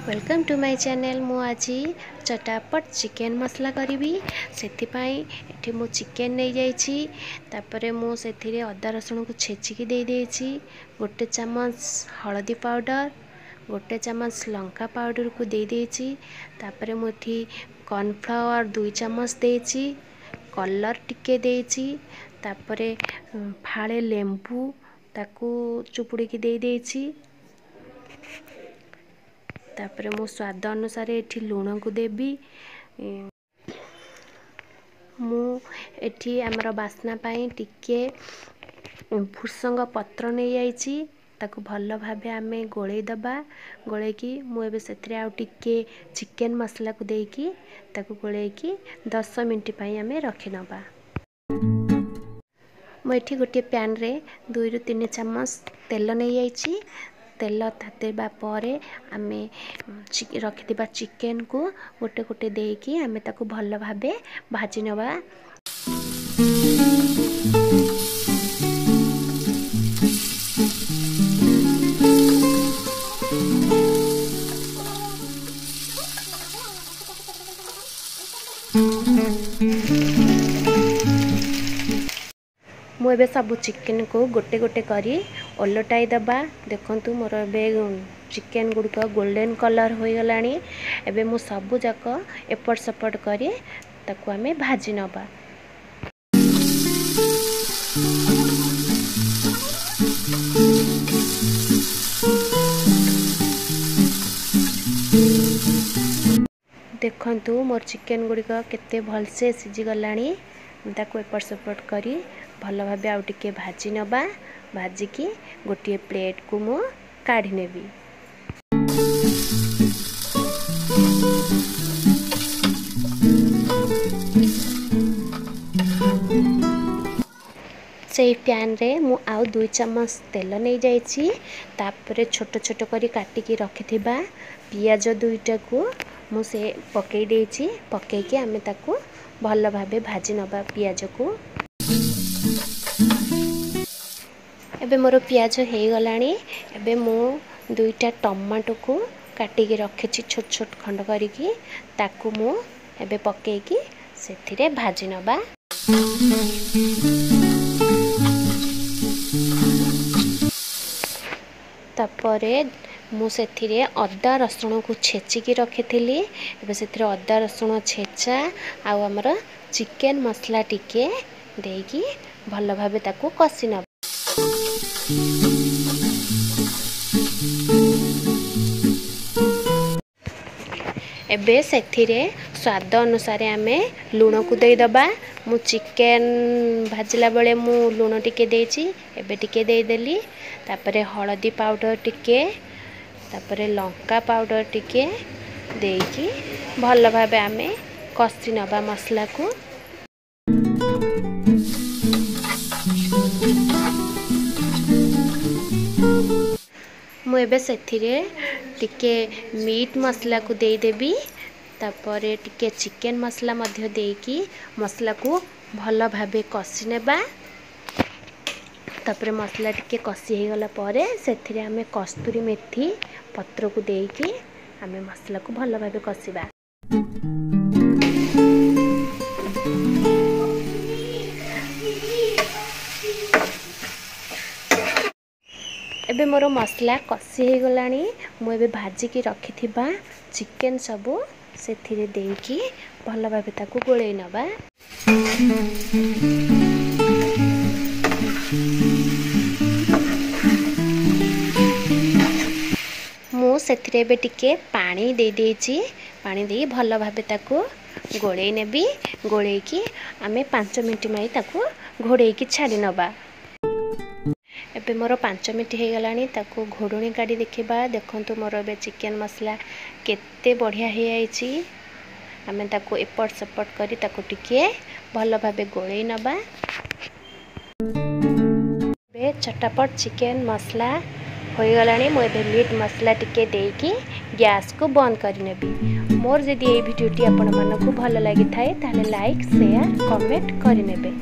Welcome to my channel. मु आज चटापट chicken मसला करी से मु चिकेन नहीं जाइछि। तापरे मु से अदा रसुण को छेचिकी दे देछि। गोटे चम्मच हळदी पाउडर, गोटे चम्मच लंका पाउडर को दे देछि। तापरे मु एठी कॉर्नफ्लावर 2 चम्मच देछि, कलर टिके देछि। तापरे फाळे लेंबू ताकू चुपुड़ी की दे देछि। तापरे मो स्वाद अनुसार एठी लूण को देबी। मु एठी हमर बासना पाई टिके भुसंग पत्र नहीं आइछि। ताकू भल भाबे आमे गोळै दबा। गोळै की मु एबे सेतरे आ टिके चिकेन मसला को देकी ताकू गोळै की 10 मिनिट पाई आमे रखि नबा। मु एठी गोटे पैन रे 2 रु 3 चम्मच तेल नहीं आइछि। तेल तातेबा परे आमे रखिथिबा चिकेन को गोटे गोटे देकी आमे ताकू भल भाबे भाजी नबा। मुझे सब चिकेन को गोटे गोटे करी ओलटाई दबा। देखंतु मोर एबे चिकेन गुड़िक गोल्डन कलर हो गलानी। एबे मु सब जाक एपट सपट करी ताकू आमे भाजी नबा। देखंतु मोर चिकेन गुड़िक केते भलसे सिझी गलानी। ताकू एपट सपट करी भल भाबे आउ टिके भाजी नबा। भाजी की गोटे प्लेट को मु काढ़ी नेबी। से पैन रे मु आउ 2 चम्मच तेल नहीं जाइछि। तापरे छोट छोट करी काटिकी रखिथिबा पियाज 2टा को मु से पकई देछि। पकई के आमे ताकू भल भाबे भाजी नबा पियाज को। एबे मोर पियाज हो गलानी। एबे मु 2टा टमाटो को काटिकी रखिछि छोट छोट खंड करिकी ताकू मु एबे पकेकी सेथिरे भाजी नबा। तापरे मु सेथिरे अदा रसुण को छेचिकी रखिथिली। एबे सेथिरे अदा रसुण छेचा आ हमर चिकेन मसला टिके देकी भल भाबे ताकू कसी नबा। एबे सेथिरे स्वाद अनुसार आमे लूण को दे दबा। मु चिकेन भाजला बेले मु लूण टिके देछि। एबे टिके दे देली। तापरे हळदी पाउडर टिके, तापरे लंका पाउडर टिके देकी भल भाबे आमे कसी नबा मसला को। मु एबे सेथिरे टिके मीट मसला को दे देबी। तापरे टिके चिकेन मसला मध्य देकी मसला को भल भाबे कसी नेबा। तापरे मसला टिके कसी हे गला परे सेथिरे आमे कस्तूरी मेथी पत्र को देकी आमे मसला को भल भाबे कसीबा। एबे मोर मसला कसी हे गलानी। मु एबे भाजी की रखिथिबा चिकेन सबो सेथिरे देकी भल भाबे ताकू गोळै नबा। मु सेथिरे एबे टिके पानी दे देछि। पानी दे भल भाबे ताकू गोळै नेबी। गोळै की आमे 5 मिनिट माई ताकू घोड़ै की छाडी नबा। एबे मोर 5 मिनिट हे गलानी। ताकू घोड़णी काडी देखिबा। देखंतु मोर एबे चिकेन मसला केते बढ़िया हे आइछि। आमे ताकू एपट सपट करी ताकू टिके भल भाबे गोळै नबा। बे चटापट चिकेन मसला हो गलानी। मु एबे मीट मसला टिके देकी गैस को बंद करि नेबी। मोर जदि ए वीडियोटी आपण मानकु भल लागि थाए ताले लाइक शेयर कमेंट करि नेबे।